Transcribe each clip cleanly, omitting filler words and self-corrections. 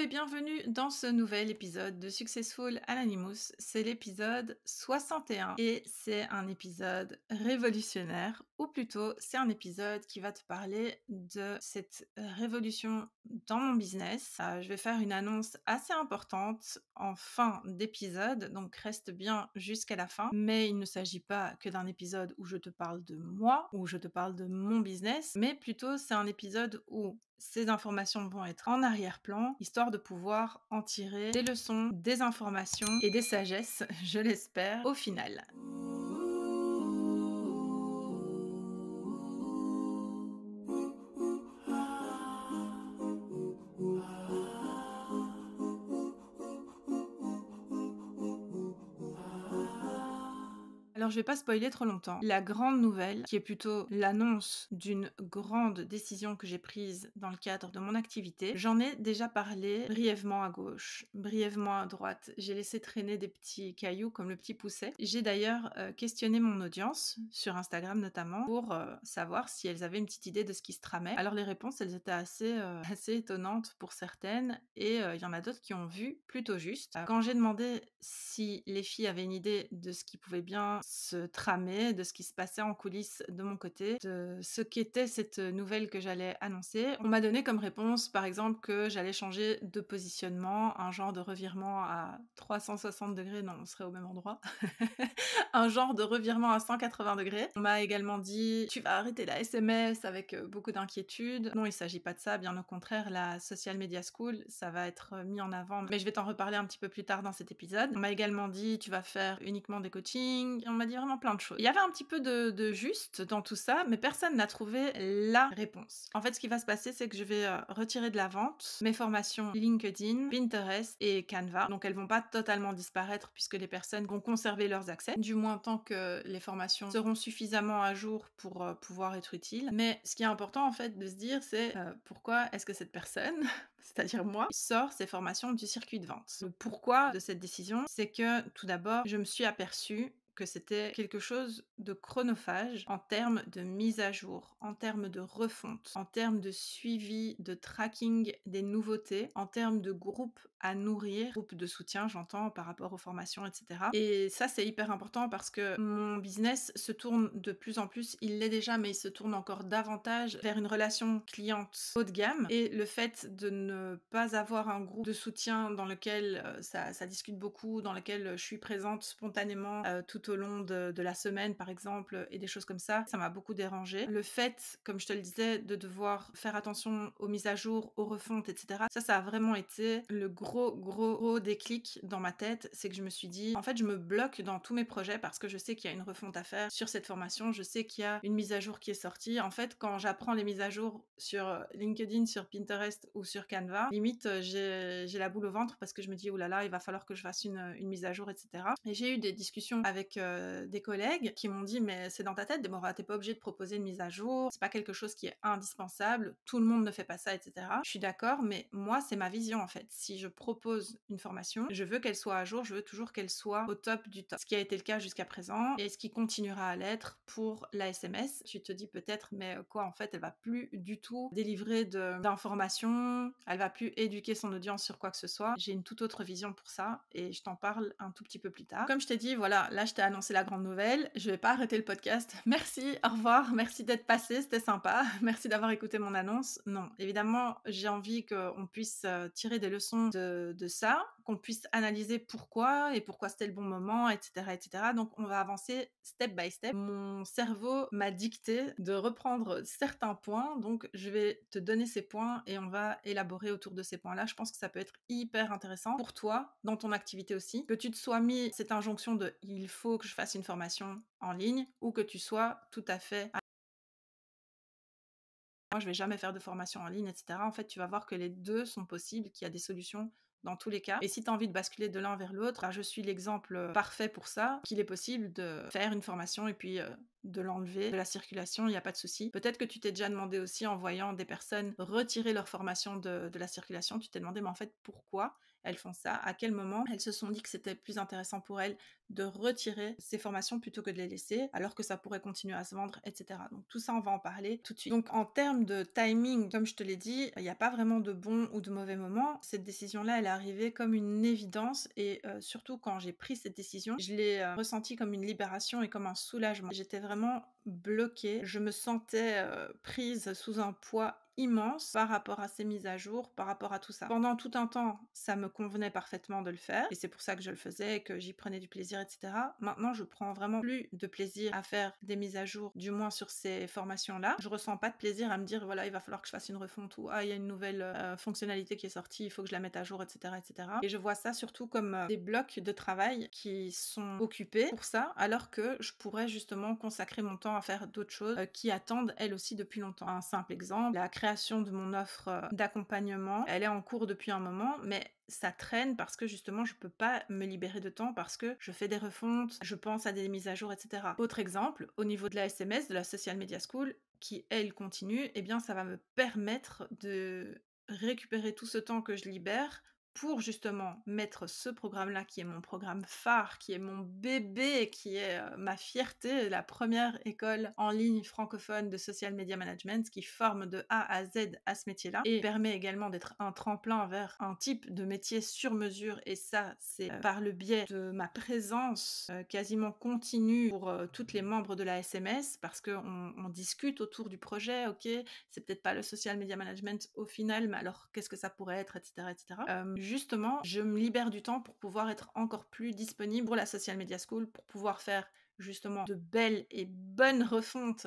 et bienvenue dans ce nouvel épisode de Successful Anonymous. C'est l'épisode 61 et c'est un épisode révolutionnaire, ou plutôt c'est un épisode qui va te parler de cette révolution dans mon business. Je vais faire une annonce assez importante en fin d'épisode, donc reste bien jusqu'à la fin. Mais il ne s'agit pas que d'un épisode où je te parle de moi, où je te parle de mon business, mais plutôt c'est un épisode où ces informations vont être en arrière-plan, histoire de pouvoir en tirer des leçons, des informations et des sagesses, je l'espère, au final. Alors je vais pas spoiler trop longtemps. La grande nouvelle, qui est plutôt l'annonce d'une grande décision que j'ai prise dans le cadre de mon activité, j'en ai déjà parlé brièvement à gauche, brièvement à droite. J'ai laissé traîner des petits cailloux comme le petit pousset. J'ai d'ailleurs questionné mon audience, sur Instagram notamment, pour savoir si elles avaient une petite idée de ce qui se tramait. Alors les réponses, elles étaient assez étonnantes pour certaines, et il y en a d'autres qui ont vu plutôt juste. Quand j'ai demandé si les filles avaient une idée de ce qui pouvait bien se tramer, de ce qui se passait en coulisses de mon côté, de ce qu'était cette nouvelle que j'allais annoncer, on m'a donné comme réponse par exemple que j'allais changer de positionnement, un genre de revirement à 360 degrés, non on serait au même endroit, un genre de revirement à 180 degrés. On m'a également dit tu vas arrêter la SMS avec beaucoup d'inquiétude. Non, il s'agit pas de ça, bien au contraire, la Social Media School, ça va être mis en avant, mais je vais t'en reparler un petit peu plus tard dans cet épisode. On m'a également dit tu vas faire uniquement des coachings, on m'a dit vraiment plein de choses. Il y avait un petit peu de juste dans tout ça, mais personne n'a trouvé la réponse. En fait, ce qui va se passer, c'est que je vais retirer de la vente mes formations LinkedIn, Pinterest et Canva. Donc elles vont pas totalement disparaître puisque les personnes vont conserver leurs accès, du moins tant que les formations seront suffisamment à jour pour pouvoir être utiles. Mais ce qui est important en fait de se dire, c'est pourquoi est-ce que cette personne, c'est-à-dire moi, sort ces formations du circuit de vente. Le pourquoi de cette décision, c'est que tout d'abord, je me suis aperçue que c'était quelque chose de chronophage en termes de mise à jour, en termes de refonte, en termes de suivi, de tracking des nouveautés, en termes de groupe à nourrir, groupe de soutien j'entends par rapport aux formations, etc. Et ça c'est hyper important parce que mon business se tourne de plus en plus, il l'est déjà mais il se tourne encore davantage vers une relation cliente haut de gamme, et le fait de ne pas avoir un groupe de soutien dans lequel ça discute beaucoup, dans lequel je suis présente spontanément tout au long de la semaine par exemple, et des choses comme ça m'a beaucoup dérangée. Le fait, comme je te le disais, de devoir faire attention aux mises à jour, aux refontes, etc. Ça a vraiment été le gros déclic dans ma tête, c'est que je me suis dit, en fait je me bloque dans tous mes projets parce que je sais qu'il y a une refonte à faire sur cette formation, je sais qu'il y a une mise à jour qui est sortie. En fait, quand j'apprends les mises à jour sur LinkedIn, sur Pinterest ou sur Canva, limite j'ai la boule au ventre parce que je me dis, oh là là, il va falloir que je fasse une mise à jour, etc. Et j'ai eu des discussions avec des collègues qui m'ont dit, mais c'est dans ta tête, Déborah, t'es pas obligée de proposer une mise à jour, c'est pas quelque chose qui est indispensable, tout le monde ne fait pas ça, etc. Je suis d'accord, mais moi, c'est ma vision en fait. Si je propose une formation, je veux qu'elle soit à jour, je veux toujours qu'elle soit au top du top. Ce qui a été le cas jusqu'à présent et ce qui continuera à l'être pour la SMS. Tu te dis peut-être, mais quoi, en fait, elle va plus du tout délivrer d'informations, elle va plus éduquer son audience sur quoi que ce soit. J'ai une toute autre vision pour ça et je t'en parle un tout petit peu plus tard. Comme je t'ai dit, voilà, là je t'ai annoncé la grande nouvelle, je vais pas arrêter le podcast. Merci, au revoir, merci d'être passé, c'était sympa, merci d'avoir écouté mon annonce. Non, évidemment, j'ai envie qu'on puisse tirer des leçons de ça, qu'on puisse analyser pourquoi et pourquoi c'était le bon moment, etc., etc. Donc on va avancer step by step. Mon cerveau m'a dicté de reprendre certains points, donc je vais te donner ces points et on va élaborer autour de ces points-là. Je pense que ça peut être hyper intéressant pour toi, dans ton activité aussi, que tu te sois mis cette injonction de il faut que je fasse une formation en ligne, ou que tu sois tout à fait moi je vais jamais faire de formation en ligne, etc. En fait, tu vas voir que les deux sont possibles, qu'il y a des solutions dans tous les cas. Et si tu as envie de basculer de l'un vers l'autre, je suis l'exemple parfait pour ça, qu'il est possible de faire une formation et puis de l'enlever de la circulation, il n'y a pas de souci. Peut-être que tu t'es déjà demandé aussi en voyant des personnes retirer leur formation de la circulation, tu t'es demandé mais en fait pourquoi elles font ça, à quel moment elles se sont dit que c'était plus intéressant pour elles de retirer ces formations plutôt que de les laisser, alors que ça pourrait continuer à se vendre, etc. Donc tout ça, on va en parler tout de suite. Donc en termes de timing, comme je te l'ai dit, il n'y a pas vraiment de bon ou de mauvais moment. Cette décision-là, elle est arrivée comme une évidence et surtout quand j'ai pris cette décision, je l'ai ressentie comme une libération et comme un soulagement. J'étais vraiment bloquée, je me sentais prise sous un poids immense par rapport à ces mises à jour, par rapport à tout ça. Pendant tout un temps, ça me convenait parfaitement de le faire et c'est pour ça que je le faisais, que j'y prenais du plaisir, etc. Maintenant, je prends vraiment plus de plaisir à faire des mises à jour, du moins sur ces formations-là. Je ressens pas de plaisir à me dire, voilà, il va falloir que je fasse une refonte ou il y a une nouvelle fonctionnalité qui est sortie, il faut que je la mette à jour, etc. etc. Et je vois ça surtout comme des blocs de travail qui sont occupés pour ça, alors que je pourrais justement consacrer mon temps à faire d'autres choses qui attendent elles aussi depuis longtemps. Un simple exemple, la création de mon offre d'accompagnement, elle est en cours depuis un moment, mais ça traîne parce que justement je peux pas me libérer de temps parce que je fais des refontes, je pense à des mises à jour, etc. Autre exemple, au niveau de la SMS, de la Social Media School, qui elle continue, eh bien ça va me permettre de récupérer tout ce temps que je libère pour justement mettre ce programme-là, qui est mon programme phare, qui est mon bébé, qui est ma fierté, la première école en ligne francophone de social media management, qui forme de A à Z à ce métier-là, et permet également d'être un tremplin vers un type de métier sur mesure, et ça, c'est par le biais de ma présence quasiment continue pour toutes les membres de la SMS, parce qu'on discute autour du projet, ok, c'est peut-être pas le social media management au final, mais alors qu'est-ce que ça pourrait être, etc. etc. Justement, je me libère du temps pour pouvoir être encore plus disponible pour la Social Media School, pour pouvoir faire justement de belles et bonnes refontes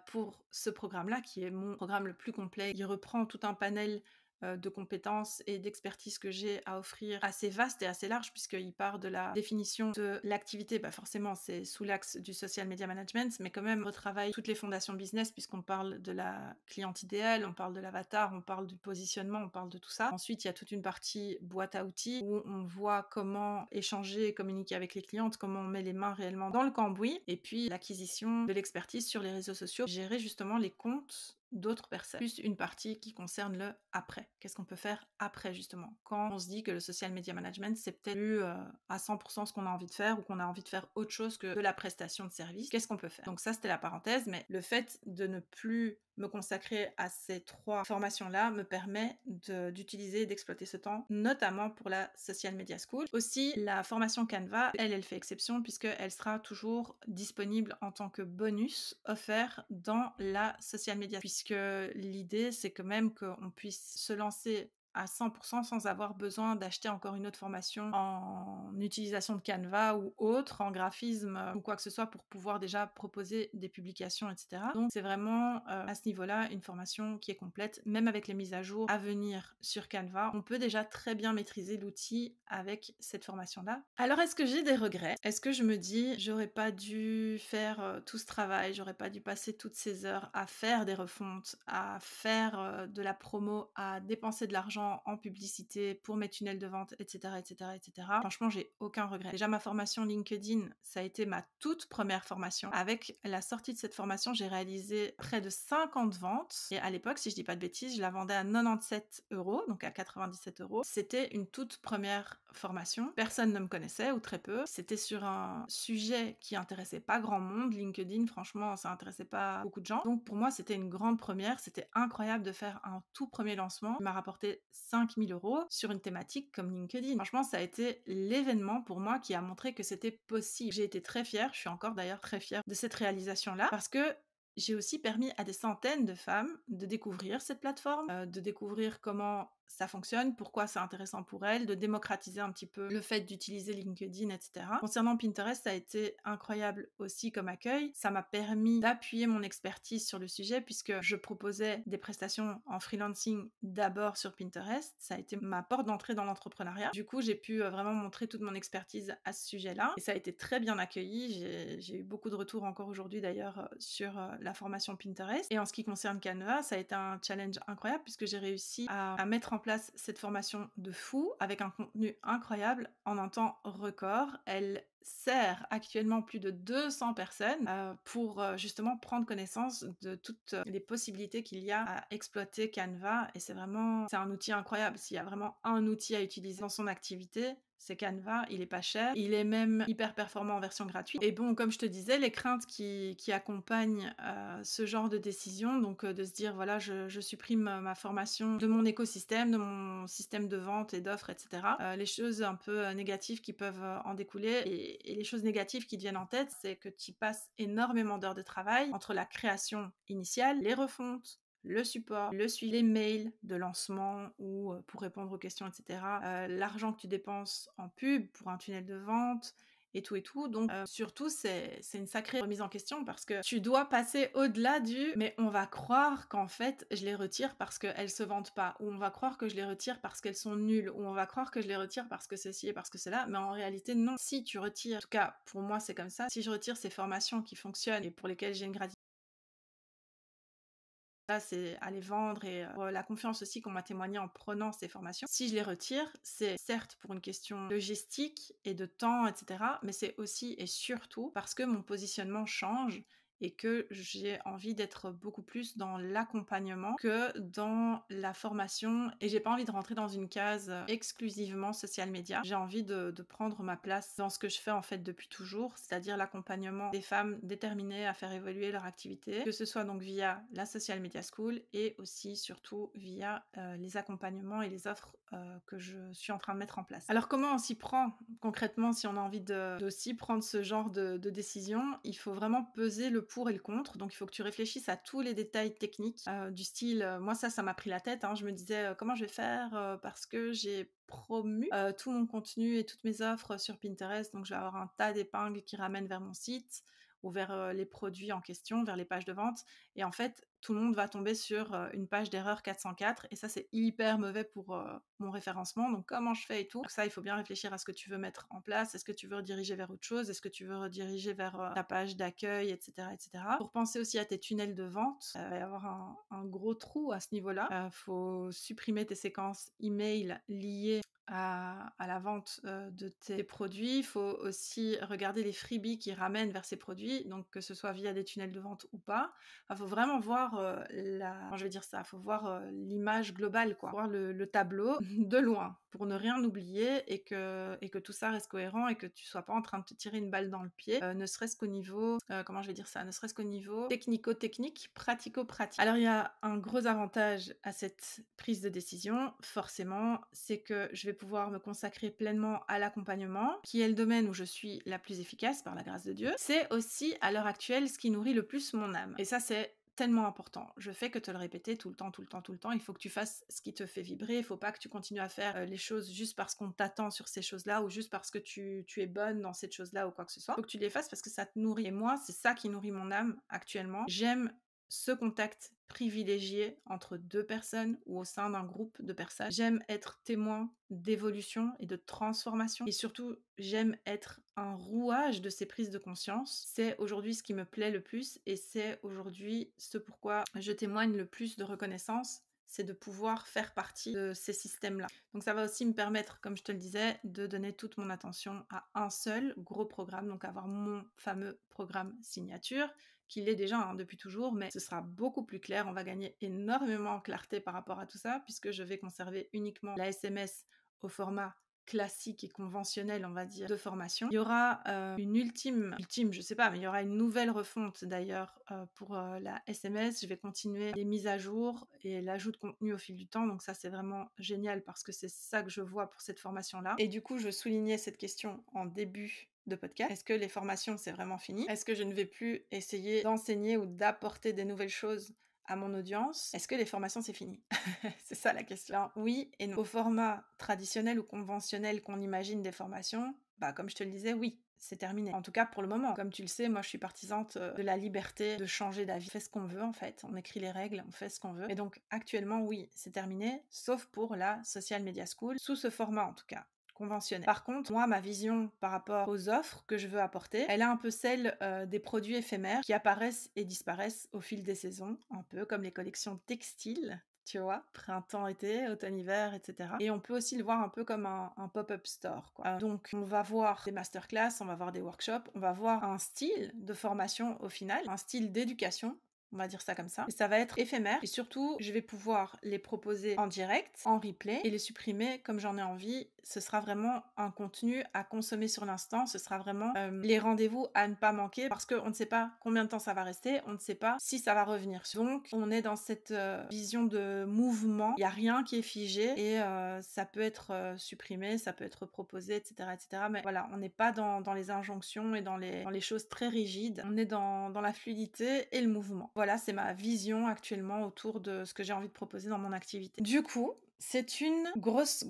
pour ce programme-là, qui est mon programme le plus complet. Il reprend tout un panel de compétences et d'expertise que j'ai à offrir assez vaste et assez large, puisqu'il part de la définition de l'activité, forcément c'est sous l'axe du social media management, mais quand même on retravaille toutes les fondations business, puisqu'on parle de la cliente idéale, on parle de l'avatar, on parle du positionnement, on parle de tout ça. Ensuite il y a toute une partie boîte à outils où on voit comment échanger et communiquer avec les clientes, comment on met les mains réellement dans le cambouis, et puis l'acquisition de l'expertise sur les réseaux sociaux, gérer justement les comptes d'autres personnes, plus une partie qui concerne le après. Qu'est-ce qu'on peut faire après, justement, quand on se dit que le social media management, c'est peut-être plus à 100% ce qu'on a envie de faire, ou qu'on a envie de faire autre chose que de la prestation de service. Qu'est-ce qu'on peut faire? Donc ça, c'était la parenthèse, mais le fait de ne plus me consacrer à ces 3 formations-là me permet d'utiliser et d'exploiter ce temps, notamment pour la Social Media School. Aussi, la formation Canva, elle fait exception, puisqu'elle sera toujours disponible en tant que bonus offert dans la Social Media, puisque l'idée, c'est quand même qu'on puisse se lancer à 100% sans avoir besoin d'acheter encore une autre formation en utilisation de Canva ou autre, en graphisme ou quoi que ce soit, pour pouvoir déjà proposer des publications, etc. Donc c'est vraiment à ce niveau-là une formation qui est complète, même avec les mises à jour à venir sur Canva. On peut déjà très bien maîtriser l'outil avec cette formation-là. Alors est-ce que j'ai des regrets? Est-ce que je me dis j'aurais pas dû faire tout ce travail, j'aurais pas dû passer toutes ces heures à faire des refontes, à faire de la promo, à dépenser de l'argent en publicité pour mes tunnels de vente, etc., etc., etc. Franchement, j'ai aucun regret. Déjà, ma formation LinkedIn, ça a été ma toute première formation. Avec la sortie de cette formation, j'ai réalisé près de 50 ventes. Et à l'époque, si je dis pas de bêtises, je la vendais à 97 €, donc à 97 €. C'était une toute première formation. Personne ne me connaissait, ou très peu. C'était sur un sujet qui intéressait pas grand monde. LinkedIn, franchement, ça intéressait pas beaucoup de gens. Donc pour moi, c'était une grande première. C'était incroyable de faire un tout premier lancement qui m'a rapporté 5 000 € sur une thématique comme LinkedIn. Franchement, ça a été l'événement pour moi qui a montré que c'était possible. J'ai été très fière, je suis encore d'ailleurs très fière de cette réalisation-là, parce que j'ai aussi permis à des centaines de femmes de découvrir cette plateforme, de découvrir comment ça fonctionne, pourquoi c'est intéressant pour elles, de démocratiser un petit peu le fait d'utiliser LinkedIn, etc. Concernant Pinterest, ça a été incroyable aussi comme accueil. Ça m'a permis d'appuyer mon expertise sur le sujet, puisque je proposais des prestations en freelancing d'abord sur Pinterest. Ça a été ma porte d'entrée dans l'entrepreneuriat. Du coup, j'ai pu vraiment montrer toute mon expertise à ce sujet-là. Et ça a été très bien accueilli. J'ai eu beaucoup de retours encore aujourd'hui d'ailleurs sur la formation Pinterest. Et en ce qui concerne Canva, ça a été un challenge incroyable, puisque j'ai réussi à mettre en place cette formation de fou avec un contenu incroyable en un temps record. Elle sert actuellement plus de 200 personnes pour justement prendre connaissance de toutes les possibilités qu'il y a à exploiter Canva. Et c'est un outil incroyable. S'il y a vraiment un outil à utiliser dans son activité, c'est Canva. Il est pas cher, il est même hyper performant en version gratuite. Et bon, comme je te disais, les craintes qui accompagnent ce genre de décision, donc de se dire voilà, je supprime ma formation de mon écosystème, de mon système de vente et d'offres, etc. Les choses un peu négatives qui peuvent en découler et les choses négatives qui te viennent en tête, c'est que tu passes énormément d'heures de travail entre la création initiale, les refontes, le support, le suivi, les mails de lancement ou pour répondre aux questions, etc. L'argent que tu dépenses en pub pour un tunnel de vente et tout et tout. Donc surtout, c'est une sacrée remise en question parce que tu dois passer au-delà du mais on va croire qu'en fait je les retire parce qu'elles se vendent pas, ou on va croire que je les retire parce qu'elles sont nulles, ou on va croire que je les retire parce que ceci et parce que cela, mais en réalité non. Si tu retires, en tout cas pour moi c'est comme ça, si je retire ces formations qui fonctionnent et pour lesquelles j'ai une gratitude, là, c'est à les vendre et la confiance aussi qu'on m'a témoigné en prenant ces formations. Si je les retire, c'est certes pour une question logistique et de temps, etc., mais c'est aussi et surtout parce que mon positionnement change et que j'ai envie d'être beaucoup plus dans l'accompagnement que dans la formation. Et j'ai pas envie de rentrer dans une case exclusivement social media. J'ai envie de prendre ma place dans ce que je fais en fait depuis toujours, c'est-à-dire l'accompagnement des femmes déterminées à faire évoluer leur activité, que ce soit donc via la Social Media School et aussi surtout via les accompagnements et les offres que je suis en train de mettre en place. Alors comment on s'y prend concrètement si on a envie d'aussi prendre ce genre de décision? Il faut vraiment peser le pour et le contre, donc il faut que tu réfléchisses à tous les détails techniques du style, moi ça m'a pris la tête, hein. Je me disais comment je vais faire parce que j'ai promu tout mon contenu et toutes mes offres sur Pinterest, donc je vais avoir un tas d'épingles qui ramènent vers mon site ou vers les produits en question, vers les pages de vente, et en fait tout le monde va tomber sur une page d'erreur 404 et ça c'est hyper mauvais pour mon référencement, donc comment je fais et tout. Donc ça il faut bien réfléchir à ce que tu veux mettre en place, est-ce que tu veux rediriger vers autre chose, est-ce que tu veux rediriger vers ta page d'accueil, etc., etc. Pour penser aussi à tes tunnels de vente, il va y avoir un gros trou à ce niveau-là. Faut supprimer tes séquences email liées à la vente de tes produits. Il faut aussi regarder les freebies qui ramènent vers ces produits, donc que ce soit via des tunnels de vente ou pas. Il faut vraiment voir comment je vais dire ça, faut voir l'image globale, quoi. Voir le tableau de loin pour ne rien oublier et que tout ça reste cohérent et que tu sois pas en train de te tirer une balle dans le pied, ne serait-ce qu'au niveau, comment je vais dire ça, ne serait-ce qu'au niveau technico-technique, pratico-pratique. Alors il y a un gros avantage à cette prise de décision, forcément, c'est que je vais pouvoir me consacrer pleinement à l'accompagnement, qui est le domaine où je suis la plus efficace par la grâce de Dieu. C'est aussi à l'heure actuelle ce qui nourrit le plus mon âme. Et ça, c'est tellement important. Je fais que te le répéter tout le temps, tout le temps, tout le temps. Il faut que tu fasses ce qui te fait vibrer. Il faut pas que tu continues à faire les choses juste parce qu'on t'attend sur ces choses-là ou juste parce que tu es bonne dans cette chose-là ou quoi que ce soit. Il faut que tu les fasses parce que ça te nourrit. Et moi, c'est ça qui nourrit mon âme actuellement. J'aime ce contact privilégié entre deux personnes ou au sein d'un groupe de personnes. J'aime être témoin d'évolution et de transformation. Et surtout, j'aime être un rouage de ces prises de conscience. C'est aujourd'hui ce qui me plaît le plus et c'est aujourd'hui ce pourquoi je témoigne le plus de reconnaissance, c'est de pouvoir faire partie de ces systèmes-là. Donc ça va aussi me permettre, comme je te le disais, de donner toute mon attention à un seul gros programme, donc avoir mon fameux programme signature, qui l'est déjà depuis toujours, mais ce sera beaucoup plus clair, on va gagner énormément en clarté par rapport à tout ça, puisque je vais conserver uniquement la SMS au format classique et conventionnel, on va dire, de formation. Il y aura une ultime, je sais pas, mais il y aura une nouvelle refonte d'ailleurs pour la SMS. Je vais continuer les mises à jour et l'ajout de contenu au fil du temps, donc ça c'est vraiment génial parce que c'est ça que je vois pour cette formation-là. Et du coup, je soulignais cette question en début de podcast. Est-ce que les formations, c'est vraiment fini? Est-ce que je ne vais plus essayer d'enseigner ou d'apporter des nouvelles choses à mon audience? Est-ce que les formations, c'est fini? C'est ça la question. Alors, oui et non. Au format traditionnel ou conventionnel qu'on imagine des formations, comme je te le disais, oui, c'est terminé. En tout cas, pour le moment. Comme tu le sais, moi, je suis partisante de la liberté de changer d'avis. On fait ce qu'on veut, en fait. On écrit les règles, on fait ce qu'on veut. Et donc, actuellement, oui, c'est terminé, sauf pour la Social Media School, sous ce format, en tout cas conventionnel. Par contre, moi, ma vision par rapport aux offres que je veux apporter, elle est un peu celle des produits éphémères qui apparaissent et disparaissent au fil des saisons, un peu comme les collections textiles. tu vois, printemps, été, automne, hiver, etc. Et on peut aussi le voir un peu comme un pop-up store, quoi. Donc, on va voir des masterclass, on va voir des workshops, on va voir un style de formation au final, un style d'éducation. On va dire ça comme ça. Et ça va être éphémère. Et surtout, je vais pouvoir les proposer en direct, en replay, et les supprimer comme j'en ai envie. Ce sera vraiment un contenu à consommer sur l'instant. Ce sera vraiment les rendez-vous à ne pas manquer parce qu'on ne sait pas combien de temps ça va rester. On ne sait pas si ça va revenir. Donc, on est dans cette vision de mouvement. Il n'y a rien qui est figé et ça peut être supprimé, ça peut être proposé, etc., etc. Mais voilà, on n'est pas dans les injonctions et dans les choses très rigides. On est dans la fluidité et le mouvement. Voilà, c'est ma vision actuellement autour de ce que j'ai envie de proposer dans mon activité. Du coup, c'est une grosse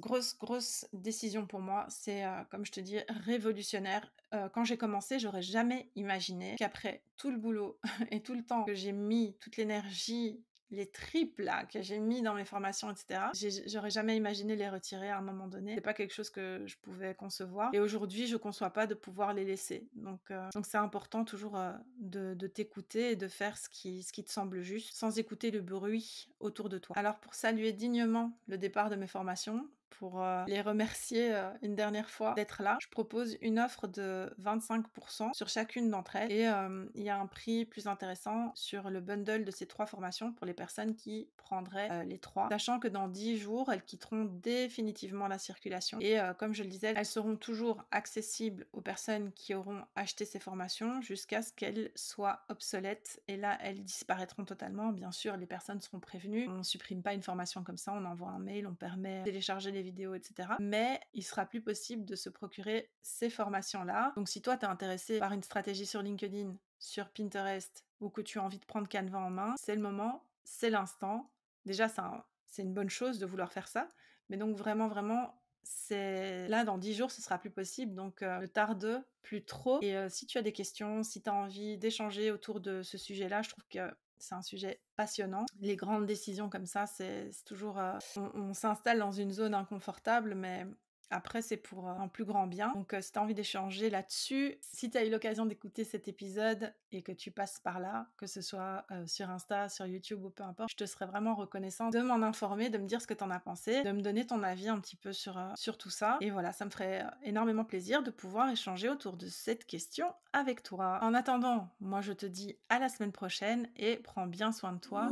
décision pour moi. C'est, comme je te dis, révolutionnaire. Quand j'ai commencé, j'aurais jamais imaginé qu'après tout le boulot et tout le temps que j'ai mis, toute l'énergie, les tripes là que j'ai mis dans mes formations, etc. J'aurais jamais imaginé les retirer à un moment donné. C'est pas quelque chose que je pouvais concevoir. Et aujourd'hui, je conçois pas de pouvoir les laisser. Donc c'est important toujours de t'écouter et de faire ce qui te semble juste, sans écouter le bruit autour de toi. Alors pour saluer dignement le départ de mes formations, pour les remercier une dernière fois d'être là, je propose une offre de 25% sur chacune d'entre elles et il y a un prix plus intéressant sur le bundle de ces 3 formations pour les personnes qui prendraient les 3, sachant que dans 10 jours, elles quitteront définitivement la circulation et comme je le disais, elles seront toujours accessibles aux personnes qui auront acheté ces formations jusqu'à ce qu'elles soient obsolètes et là, elles disparaîtront totalement. Bien sûr, les personnes seront prévenues. On supprime pas une formation comme ça, on envoie un mail, on permet de télécharger les vidéos, etc. Mais il sera plus possible de se procurer ces formations-là. Donc si toi, t'es intéressé par une stratégie sur LinkedIn, sur Pinterest, ou que tu as envie de prendre Canva en main, c'est le moment, c'est l'instant. Déjà, c'est une bonne chose de vouloir faire ça. Mais donc vraiment, c'est là, dans 10 jours, ce sera plus possible. Donc ne tarde plus trop. Et si tu as des questions, si tu as envie d'échanger autour de ce sujet-là, je trouve que c'est un sujet passionnant. Les grandes décisions comme ça, c'est toujours... on s'installe dans une zone inconfortable, mais après, c'est pour un plus grand bien. Donc, si tu as envie d'échanger là-dessus, si tu as eu l'occasion d'écouter cet épisode et que tu passes par là, que ce soit sur Insta, sur YouTube ou peu importe, je te serais vraiment reconnaissante de m'en informer, de me dire ce que tu en as pensé, de me donner ton avis un petit peu sur tout ça. Et voilà, ça me ferait énormément plaisir de pouvoir échanger autour de cette question avec toi. En attendant, moi je te dis à la semaine prochaine et prends bien soin de toi.